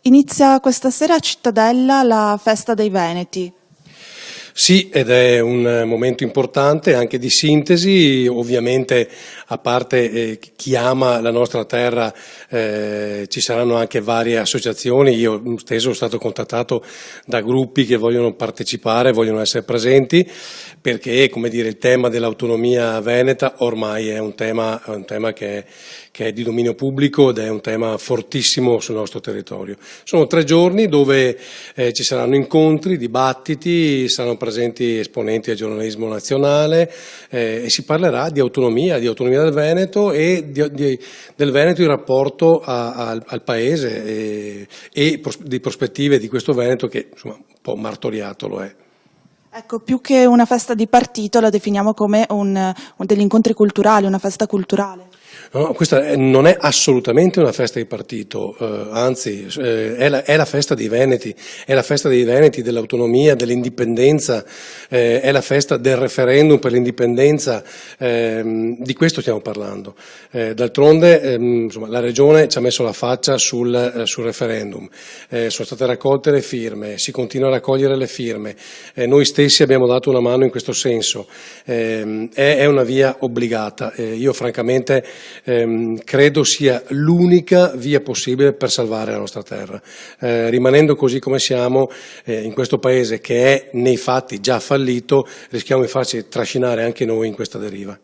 Inizia questa sera a Cittadella la Festa dei Veneti. Sì, ed è un momento importante anche di sintesi, ovviamente a parte chi ama la nostra terra ci saranno anche varie associazioni, io stesso sono stato contattato da gruppi che vogliono partecipare, vogliono essere presenti, perché come dire, il tema dell'autonomia veneta ormai è un tema che è di dominio pubblico ed è un tema fortissimo sul nostro territorio. Sono 3 giorni dove ci saranno incontri, dibattiti, saranno presenti esponenti del giornalismo nazionale e si parlerà di autonomia del Veneto e del Veneto in rapporto al paese e di prospettive di questo Veneto che insomma un po' martoriato lo è. Ecco, più che una festa di partito la definiamo come degli incontri culturali, una festa culturale. No, questa non è assolutamente una festa di partito, anzi è la festa dei Veneti, è la festa dei Veneti, dell'autonomia, dell'indipendenza, è la festa del referendum per l'indipendenza, di questo stiamo parlando. D'altronde insomma, la Regione ci ha messo la faccia sul referendum, sono state raccolte le firme, si continua a raccogliere le firme, noi stessi abbiamo dato una mano in questo senso, è una via obbligata, io francamente credo sia l'unica via possibile per salvare la nostra terra. Rimanendo così come siamo in questo paese che è nei fatti già fallito, rischiamo di farci trascinare anche noi in questa deriva.